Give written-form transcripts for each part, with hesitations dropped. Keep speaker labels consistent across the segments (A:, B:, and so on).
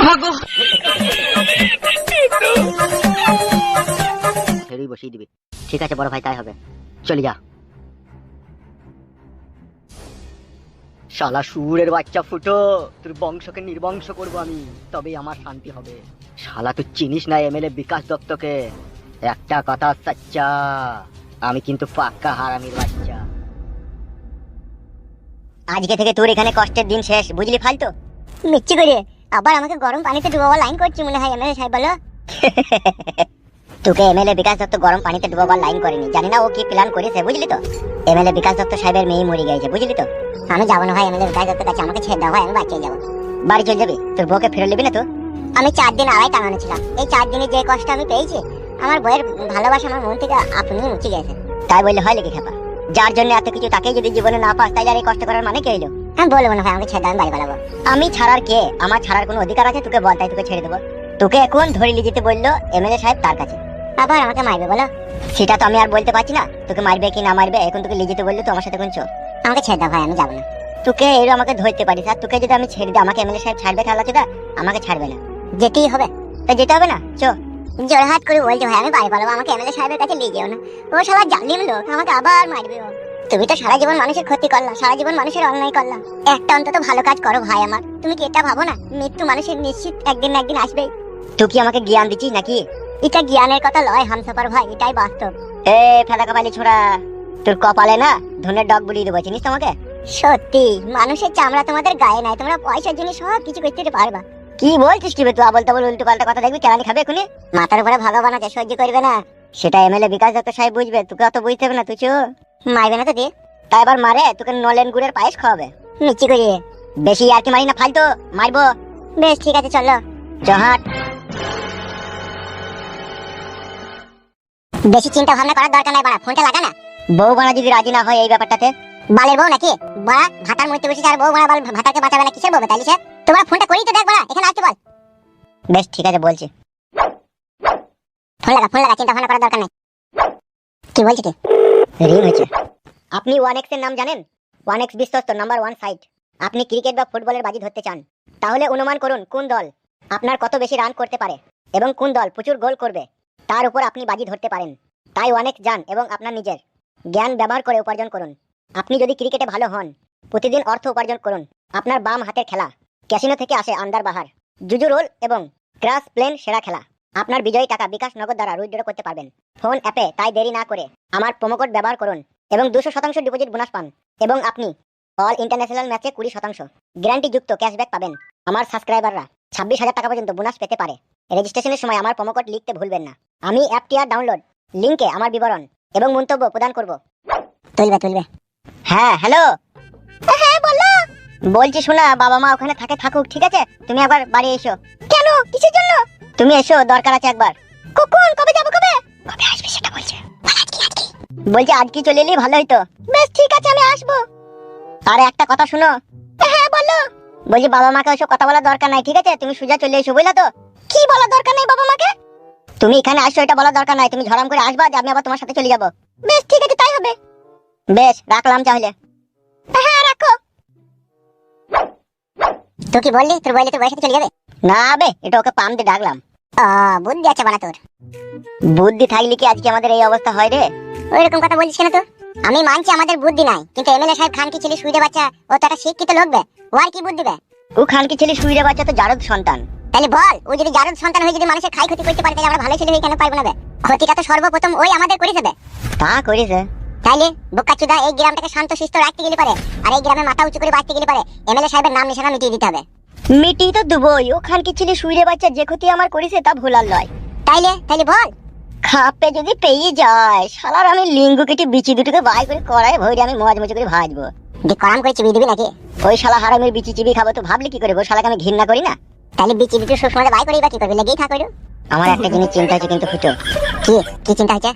A: ভাগো
B: ছেড়েই বসিয়ে দিবি। ঠিক আছে বড় ভাই, তাই হবে, চলে যা। শালা সুরের বাচ্চা ফুটো, তোর বংশকে নির্বংশ করবো আমি, তবেই আমার শান্তি হবে। শালা তুই চিনিস না এমএলএ বিকাশ দত্তকে? একটা কথা সচ্চা, আমি কিন্তু পাক্কা হারামির বাচ্চা। আজকে থেকে তোর এখানে কষ্টের দিন শেষ, বুঝলি ফালতু?
C: মিচ্ছি করে আবার আমাকে গরম পানিতে ডুবাবার লাইন করছি মনে হয় এমএলএ সাহেব, বলো।
B: তোকে এমএলএ বিকাশ দত্ত গরম পানিতে ডুবাবার লাইন করেনি, জানি না ও কি প্ল্যান করেছে, বুঝলি তো? এমএলএ বিকাশ দত্ত সাহেবের মেয়ে মরে গেছে, বুঝলি তো?
C: আমি যাবো না ভাই এমএলএ বিকাশ দত্তের কাছে, আমাকে ছেড়ে দাও ভাই, আমি বাড়ি চলে যাবো।
B: বাড়ি চলে যাবি? তোর বউকে ফেরত নিবি না তো?
C: আমি 4 দিন আড়াই টাঙানো ছিলাম, এই 4 দিনে যে কষ্ট আমি পেয়েছি, আমার বইয়ের ভালোবাসা আমার মন থেকে আপনি মুছে গেছে।
B: তাই বললে হয় নাকি খেপা? যার জন্য এত কিছু তাকেই যদি জীবনে না পাস, তাই আর এই কষ্ট করার মানে কি হইলো?
C: আমি বলবো না ভাই, আমাকে ছেড়ে দাও, আমি বাড়ি পালাবো।
B: আমি ছাড়ার কে? আমার ছাড়ার কোনো অধিকার আছে? তোকে বল, তাই তোকে ছেড়ে দেবো। তোকে এখন ধরে নিয়ে যেতে বললো এমএলএ সাহেব তার কাছে।
C: আবার আমাকে মারবে বলো?
B: সেটা তো আমি আর বলতে পারছি না, তোকে মারবে কি না মারবে, এখন তোকে নিয়ে যেতে বললো, তো আমার সাথে কোন চো।
C: আমাকে ছেড়ে দাও ভাই, আমি যাবো না।
B: তোকে এর আমাকে ধরতে পারিস, আর তোকে যদি আমি ছেড়ে দিই, আমাকে এমএলএ সাহেব ছাড়বে খেলা চোদা? আমাকে ছাড়বে না।
C: যেতেই হবে।
B: তা যেতে হবে না, চো।
C: জোরহাট করে বলছে ভাই আমি বাড়ি পালাবো, আমাকে এমএলএ সাহেবের কাছে নিয়ে যেও না, ও শালা জালিম লোক, আমাকে আবার মারবে ও। তুমি তো সারা জীবন মানুষের ক্ষতি করলা, সারা জীবন মানুষের অন্যায় করলা, একটা অন্তত ভালো কাজ করো ভাই আমার। তুমি কি এটা ভাবো না মৃত্যু মানুষের নিশ্চিত একদিন না একদিন আসবেই?
B: তুই কি আমাকে জ্ঞান দিচ্ছিস নাকি?
C: এটা জ্ঞানের কথা লয় হামসাফার ভাই, এটাই বাস্তব।
B: এ ফেদা কপালি ছোড়া, তোর কপালে না ধনের ডগ বুলিয়ে দেবো, চিনিস তোমাকে?
C: সত্যি মানুষের চামড়া তোমাদের গায়ে নাই, তোমরা পয়সার জন্য সব কিছু করতে পারবা।
B: কি বলছিস কি বে তুই? বলতে বল উল্টো পাল্টা কথা, দেখবি কেলানি খাবে এখনই।
C: মাথার উপরে ভগবান আছে, সহ্য করবে না।
B: সেটা এমএলএ বিকাশ দত্ত সাহেব বুঝবে, তোকে অত বুঝতে হবে না, তুই চো।
C: মারবে না তো দিয়ে?
B: তাই এবার মারে, তোকে নলেন গুড়ের পায়েস খাওয়াবে।
C: মিচ্ছি করিয়ে
B: বেশি আর কি মারি না, ফালতু মারবো।
C: বেশ ঠিক আছে, চলো।
B: জহাট।
C: বেশি চিন্তা ভাবনা করার দরকার নাই, বাড়া ফোনটা লাগা না।
B: বউ বানা যদি রাজি না হয় এই ব্যাপারটাতে?
C: বালের বউ নাকি বাড়া? ভাতার মরতে বসেছে আর বউ বাড়া বাল ভাতাকে বাঁচাবে না, কিসের বউ তাইলে সে? তোমার ফোনটা করেই তো দেখ বাড়া, এখানে আসতে বল।
B: বেশ ঠিক আছে, বলছি।
C: ফোন লাগা, চিন্তা ভাবনা করার দরকার নাই। কি বলছি কি?
B: রিং হয়েছে। আপনি 1x এর নাম জানেন? 1x বিশ্বস্ত নাম্বার 1 সাইট। আপনি ক্রিকেট বা ফুটবলের বাজি ধরতে চান, তাহলে অনুমান করুন কোন দল আপনার কত বেশি রান করতে পারে এবং কোন দল প্রচুর গোল করবে, তার উপর আপনি বাজি ধরতে পারেন। তাই 1x যান এবং আপনার নিজের জ্ঞান ব্যবহার করে উপার্জন করুন। আপনি যদি ক্রিকেটে ভালো হন, প্রতিদিন অর্থ উপার্জন করুন। আপনার বাম হাতের খেলা ক্যাসিনো থেকে আসে আন্দার বাহার, জুজু রোল এবং ক্রাশ প্লেন সেরা খেলা। আপনার বিজয়ী টাকা বিকাশ নগদ দ্বারা উইথড্র করতে পারবেন ফোন অ্যাপে। তাই দেরি না করে আমার প্রোমোকোড ব্যবহার করুন এবং 200% ডিপোজিট বোনাস পান, এবং আপনি অল ইন্টারন্যাশনাল ম্যাচে 20% গ্যারান্টিযুক্ত ক্যাশব্যাক পাবেন। আমার সাবস্ক্রাইবাররা 26,000 টাকা পর্যন্ত বোনাস পেতে পারে। রেজিস্ট্রেশনের সময় আমার প্রোমোকোড লিখতে ভুলবেন না। আমি অ্যাপটি আর ডাউনলোড লিংকে আমার বিবরণ এবং মন্তব্য প্রদান করব।
C: তুলবে।
B: হ্যাঁ হ্যালো।
C: হ্যাঁ বলো।
B: বলছি শোনা, বাবা মা ওখানে থাকুক, ঠিক আছে? তুমি একবার বাড়ি এসো।
C: কেন, কিসের জন্য?
B: তুমি এসো, দরকার আছে একবার।
C: কখন, কবে যাবো, কবে
B: আসবে সেটা বলছে। বলছি আজকে চলে এলেই ভালো হইতো।
C: বেশ ঠিক আছে, আমি আসবো।
B: আর একটা কথা শুনো।
C: হ্যাঁ বলো।
B: বলছি বাবা মাকে ওসব কথা বলার দরকার নাই, ঠিক আছে? তুমি সোজা চলে এসো, বুঝলা তো?
C: কি বলার দরকার নেই বাবা মাকে?
B: তুমি এখানে আসো এটা বলার দরকার নাই, তুমি ঝড়াম করে আসবা যে আমি আবার তোমার সাথে চলে যাবো।
C: বেশ ঠিক আছে, তাই হবে।
B: বেশ, রাখলাম তাহলে।
C: হ্যাঁ রাখো। তুই কি বললি? তোর বললি তোর বয়স চলে যাবে?
B: না বে, এটা ওকে পাম দিয়ে ডাকলাম।
C: বুদ্ধি আছে বাড়া তোর।
B: বুদ্ধি থাকলে কি আজকে আমাদের এই অবস্থা হয় রে?
C: ওইরকম কথা বলছিস কেন তো? আমি মানছি আমাদের বুদ্ধি নাই, কিন্তু এমএলএ সাহেব খান কি ছেলে সুইরে বাচ্চা, ও তো একটা শিক্ষিত লোক বে, ও আর কি বুদ্ধি বে?
B: ও খানকি ছেলে শুইরে বাচ্চা তো জারদ সন্তান।
C: তাহলে বল, ও যদি জারদ সন্তান হয়ে যদি মানুষের খাই ক্ষতি করতে পারে, তাহলে আমরা ভালো ছেলে হয়ে কেন পারবো না বে? ক্ষতিটা তো সর্বপ্রথম ওই আমাদের করেছে বে।
B: তা করেছে।
C: তাইলে বোকাচুদা এই গ্রামটাকে শান্ত শিষ্ট রাখতে গেলে পারে, আর এই গ্রামে মাথা উঁচু করে বাঁচতে গেলে পারে এমএলএ সাহেবের নাম নিশানা মিটিয়ে দিতে হবে।
B: মিটিয়ে তো দেবই। ও খানকি ছেলে শুইরে বাচ্চা যে ক্ষতি আমার করেছে তা ভোলার লয়।
C: তাইলে বল।
B: খাপে যদি পেয়ে যায়, শালার আমি লিঙ্গ কেটে বিচি দুটোকে বাই করে কড়াই ভরে আমি মজ করে ভাজবো।
C: করাম করে চিবি দিবি নাকি?
B: ওই শালা হারামের বিচি চিবি খাবো তো ভাবলি কি করে? ওই শালাকে আমি ঘৃণা করি না।
C: তাহলে বিচি দুটো সবসময় বাই করেই বা কি করবি? লেগেই থাকো।
B: আমার একটা জিনিস চিন্তা আছে কিন্তু ফুটো।
C: কি চিন্তা হচ্ছে?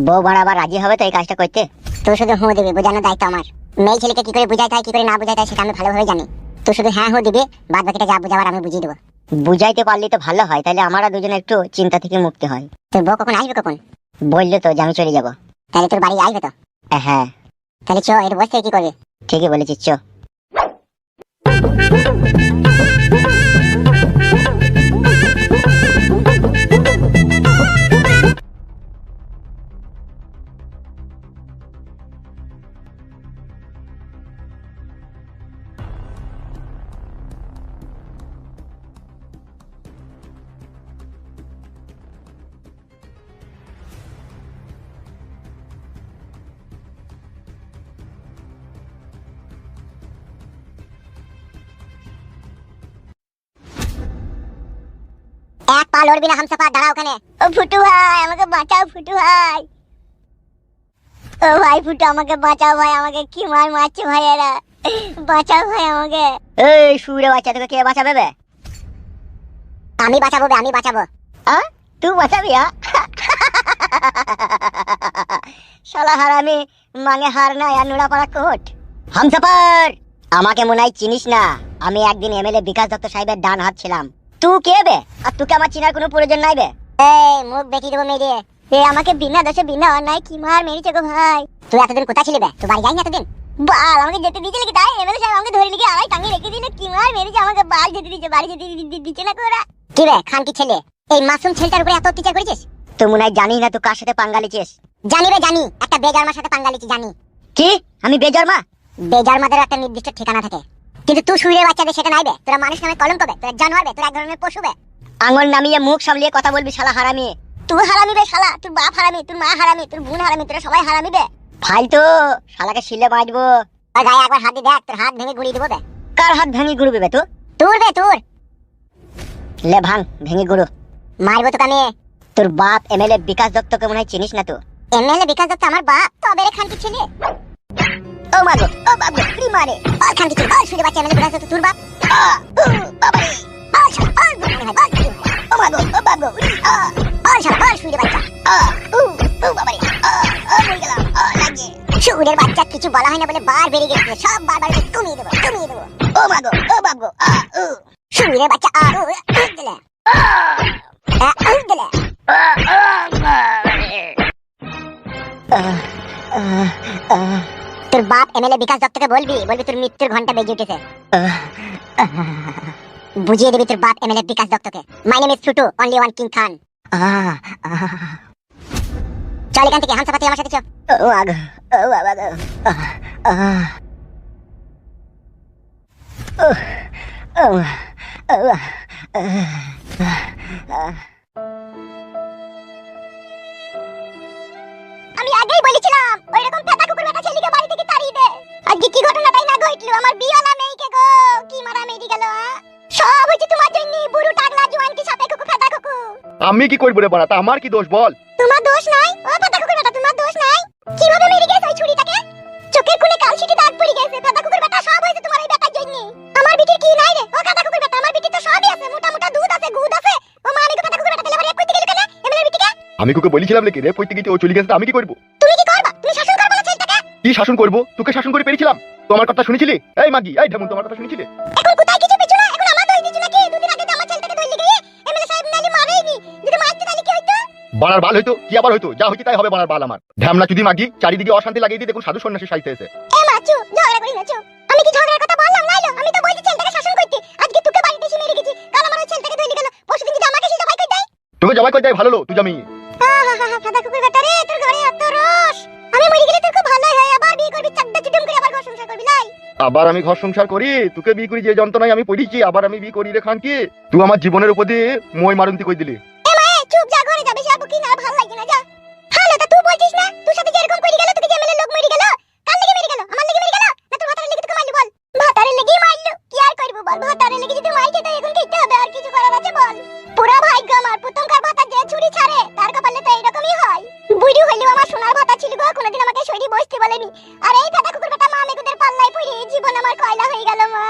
B: বউ বাড়াবার রাজি হবে তো এই কাজটা করতে?
C: তুই শুধু হু দিবি, বোঝানোর দায়িত্ব আমার। মেয়ে ছেলেকে কি করে বুঝাইতে হয়, কি করে না বুঝাইতে হয় সেটা আমি ভালোভাবে জানি। তুই শুধু হ্যাঁ হু দিবি, বাদ বাকিটা যা বুঝাবার আমি বুঝিয়ে দেবো।
B: বুঝাইতে পারলি তো ভালো হয়, তাহলে আমরা দুজনে একটু চিন্তা থেকে মুক্তি হয়।
C: তোর বউ কখন আসবে? কখন
B: বললে তো যে আমি চলে যাবো।
C: তাহলে তোর বাড়ি আসবে তো?
B: হ্যাঁ।
C: তাহলে চ, এটা বসে কি করবে?
B: ঠিকই বলেছিস, চ।
C: পা লড়বি না হামসাফার, দাঁড়া ওখানে। ও ফুটু ভাই আমাকে বাঁচাও, ফুটু ভাই। ও ভাই ফুটু আমাকে বাঁচাও ভাই, আমাকে কি মার মারছে ভাই এরা, বাঁচাও ভাই আমাকে।
B: এই শুয়ে বাচ্চা, তোকে কে বাঁচাবে বে?
C: আমি বাঁচাবো বে, আমি বাঁচাবো।
B: তুই বাঁচাবি? শালা হারামি, মাঙে হার না আর নুড়া পাড়া কোট। হামসাফার, আমাকে মনে হয় চিনিস না। আমি একদিন এমএলএ বিকাশ দত্ত সাহেবের ডান হাত ছিলাম। তুই কে বে? আর তোকে আমার চিনার কোনো প্রয়োজন নাই বে।
C: এই মুখ বেঁকিয়ে দেবো মেরে। এ আমাকে বিনা দোষে বিনা অন্যায় কি মার মেরেছে গো ভাই। তুই এতদিন কোথায় ছিলি বে? তুই বাড়ি যাইনি এতদিন? বাল আমাকে যেতে দিয়েছে নাকি? তাই এমএলএ সাহেব আমাকে ধরে লিখে আড়াই টাঙিয়ে রেখে দিল, কি মার মেরেছে আমাকে। বাল যেতে দিচ্ছে, বাড়ি যেতে দিচ্ছে না কোরা। কি বে খান কি ছেলে, এই মাসুম ছেলেটার উপরে এত অত্যাচার করেছিস?
B: তুই মনে হয় জানিস না তুই কার সাথে পাঙ্গা লিছিস।
C: জানি বে জানি, একটা বেজারমার সাথে পাঙ্গা লিছি জানি।
B: কি আমি বেজন্মা?
C: বেজারমাদের একটা নির্দিষ্ট ঠিকানা থাকে, কিন্তু তুই শুইরে বাচ্চাদের সেটা নাই বে। তোরা মানুষ নামে কলঙ্ক বে, তোরা জানোয়ার বে, তোরা এক ধরনের পশু বে।
B: আঙুল নামিয়ে মুখ সামলিয়ে কথা বলবি শালা হারামি।
C: তুই হারামি বে শালা, তোর বাপ হারামি, তোর মা হারামি, তোর বোন হারামি, তোরা সবাই হারামি বে।
B: ফালতু, শালাকে শিলে বাঁচবো।
C: আর গায়ে একবার হাত দিয়ে দেখ, তোর হাত ভেঙে গুড়িয়ে দেবো বে।
B: কার হাত ভেঙে গুড়বে বে তুই?
C: তোর বে তোর।
B: লে ভাঙ ভেঙে গুড়ো।
C: মারবো তোকে আমি।
B: তোর বাপ এমএলএ বিকাশ দত্তকে মনে হয় চিনিস না তুই।
C: এমএলএ বিকাশ দত্ত আমার বাপ? তবে রে খান কি ছেলে।
B: ও মাগো, ও বাবু কি মারে।
C: বল খান কি ছেলে, বল শুইরে বাচ্চা এমএলএ বিকাশ দত্ত তোর বাপ?
B: বাবা রে,
C: বল শালা, বল বুঝলি না, বল কি?
B: ও মাগো, ও বাবু,
C: বল শালা, বল শুইরে বাচ্চা।
B: ও বাবা রে, মরে গেলাম, লাগছে।
C: শুইরের বাচ্চা কিছু বলা হয় না বলে বার বেরিয়ে গেছে, সব বারবার তুমিয়ে দেবো, তুমিয়ে দেবো।
B: ও মাগো, ও বাবু,
C: শুইরের বাচ্চা দিলে দিলে। তোর বাপ এমএলএ বিকাশ দত্তকে বলবি, বলবি তোর মৃত্যুর ঘন্টা বেজে উঠেছে। বুঝিয়ে দিবি তোর বাপ এমএলএ বিকাশ দত্তকে। My name is Futu, only one king Khan. চল এখান থেকে, হামসাফা তুই আমার সাথে চল।
B: ও মাগো, ও বাবা গো।
C: আমি আগেই বলেছিলাম ওইরকম ফেটা কুকুর বেটা ছেলেকে বাড়ি থেকে তাড়িয়ে দে। আজকে কি ঘটনাটাই না ঘটলো, আমার বিয়ালা মেয়েকে গো কি মারা মেরে গেল। সব হচ্ছে তোমার জন্য, বুড়ো টাকলা জোয়ানকে সাথে কুকুর ফেটা কুকুর।
A: আমি কি করব রে বাড়া, তা আমার কি দোষ বল?
C: তোমার দোষ নাই, ও ফেটা কুকুর বেটা তোমার দোষ নাই। কিভাবে মেরে গেছে ওই ছুরিটাকে? চোখের কোণে কালশিটি দাগ পড়ে গেছে। ফেটা কুকুর বেটা সব হয়েছে তোমার এই বেটার জন্য। আমার বিটির কি নাই রে? ও ফেটা কুকুর বেটা, আমার বিটির তো সবই আছে, মোটা মোটা দুধ আছে, গুদ আছে। ও মা আমি ফেটা কুকুর বেটা তেলে রেপ করতে গেল কেন এমএলএ বিটিকে?
A: আমি তোকে বলেছিলাম নাকি রে কইতে গিয়ে ও চলে গেছে, তা আমি কি করব?
C: তুমি কি করবা? তুমি শাসন করবা না ছেলেটাকে?
A: কি শাসন করব? তোকে শাসন করে পেরেছিলাম? তোমার কথা শুনেছিলি? এই মাগি, এই ঢামুন, তোমার কথা শুনেছিলি?
C: এখন কোথায় কিছু পেছো না? এখন আমার দোষ দিছো নাকি? দুদিন আগে তো আমার ছেলেটাকে ধরলি গিয়ে এমএলএ সাহেব নালি মারেইনি। যদি মারতে তাহলে কি হইতো?
A: বাড়ার বাল হইতো, কি আবার হইতো? যা হইতে তাই হবে, বাড়ার বাল আমার। ঢামনা চুদি মাগি, চারিদিকে অশান্তি লাগিয়ে দিয়ে দেখুন সাধু সন্ন্যাসী সাইতে এসে।
C: এ মাচু, ঝগড়া করি না চু। আমি কি ঝগড়ার কথা বললাম নাইলো? আমি তো বলছি ছেলেটাকে শাসন করতে। আজকে তোকে বাড়িতে এসে মেরে গেছি, কাল আমার ওই ছেলেটাকে ধরলি গেল। পরশুদিন যদি আমাকে সে জবাই করে দেয়।
A: তোকে জবাই করে দেয় ভালো লো, তুই জামি।
C: ফাদা কুকুর বেটা রে, তোর ঘরে এত রস। আমি মরে গেলে তোর খুব ভালো হয়, আবার বিয়ে করবি, চাকদা চুদুম করে আবার ঘর সংসার করবি লাই।
A: আবার আমি ঘর সংসার করি? তোকে বিয়ে করি যে যন্ত্রণায় আমি পড়িছি, আবার আমি বিয়ে করি রে খান কি? তুই আমার জীবনের উপর দিয়ে মই মারন্তি কই দিলি।
C: এ মা চুপ যা, ঘরে যাবে, সে আর বুকি না, আর ভালো লাগছে না যা। হ্যালো তা তুই বলছিস না তোর সাথে যে এরকম করে গেল, তোকে যে এমএলএ লোক মেরে গেল, কার লেগে মেরে গেল? আমার লেগে মেরে গেল না তোর ভাতারের লেগে তোকে মারলি বল? ভাতারের লেগেই মারলো, কি আর করব বল? ভাতারের লেগে যদি মারছে তো এখন খেতে হবে, আর কিছু করার আছে বল? পুরা ভাগ্য আমার, প্রথমকার ভাতা যে ছুরি ছাড়ে তার কপালে তো এইরকমই হয়। বুড়ি হইলেও আমার সোনার ভাতা ছিল গো, কোনোদিন আমাকে সরি বসতে বলেনি। আর এই ফেটা কুকুর বেটা মা মেগুদের পাল্লায় পড়ে জীবন আমার কয়লা হয়ে গেল মা।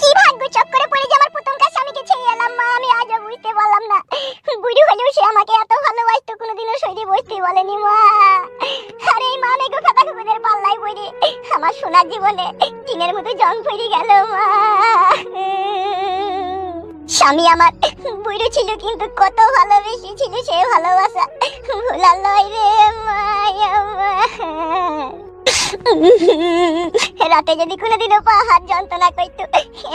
C: কি ভাগ্য চক্করে পড়ে যে আমার প্রথমকার স্বামীকে ছেড়ে এলাম মা, আমি আজও বুঝতে পারলাম না। বুড়ি হলেও সে আমাকে এত ভালোবাসতো, কোনোদিনও সরি বসতে বলেনি মা। আর এই মা মেগো ফেটা কুকুরের পাল্লায় পড়ে আমার সোনার জীবনে টিনের মতো জং পড়ে গেল মা। স্বামী আমার বুড়ো ছিল কিন্তু কত ভালোবেসে ছিল, সে ভালোবাসা ভুলার লয় রে মায়া। রাতে যদি কোনোদিনও পা হাত যন্ত্রণা করতো,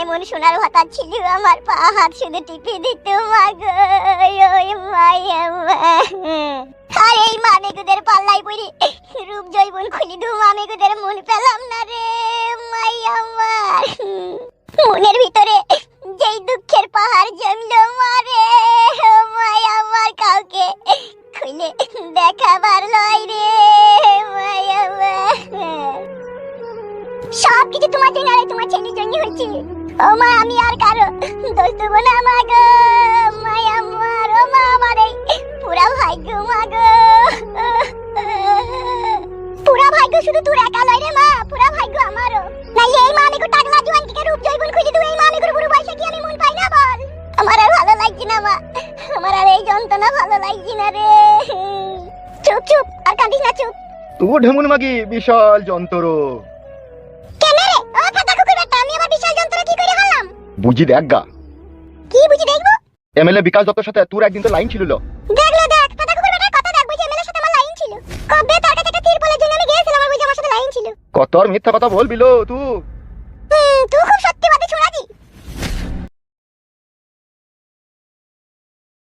C: এমন সোনার ভাতা ছিল আমার, পা হাত শুধু টিপে দিত মা গো ওই মায়া। আর এই মামেগুদের পাল্লাই পড়ি রূপ জৈবন খুলি দু, মামেগুদের মন পেলাম না রে মায়া আমার। মনের ভিতরে যেই দুঃখের পাহাড় জমলো মারে মায়া আমার, কাউকে খুলে দেখাবার লয় রে মায়া। সব কিছু তোমার জন্য আর তোমার ছেলের জন্য হচ্ছে ও মা। আমি আর কারো দোষ দেবো না মা গো মায়া। লাগছে না মা, আমার আর এই যন্ত্রণা ভালো লাগছে না রে। চুপ চুপ, আর কাঁদিস না, চুপ।
A: তবু ঢেমুন মাগি বিশাল যন্ত্র।
C: কেন রে ও ফাটা কুকুর বেটা, আমি আবার বিশাল যন্ত্র কি করে হলাম?
A: বুঝি দেখ গা,
C: কি বুঝি দেখবো?
A: এমএলএ বিকাশ দত্তর সাথে তোর একদিন তো লাইন ছিল।
C: দেখলো দেখ, ফাটা কুকুর বেটার কথা দেখ, বুঝি এমএলএর সাথে আমার লাইন ছিল। কবে তার কাছে একটা তিরপলের জন্য আমি গিয়েছিলাম, আর বুঝি আমার সাথে লাইন ছিল।
A: কত আর মিথ্যা কথা বলবিলো তুই।
C: তুই খুব সত্যি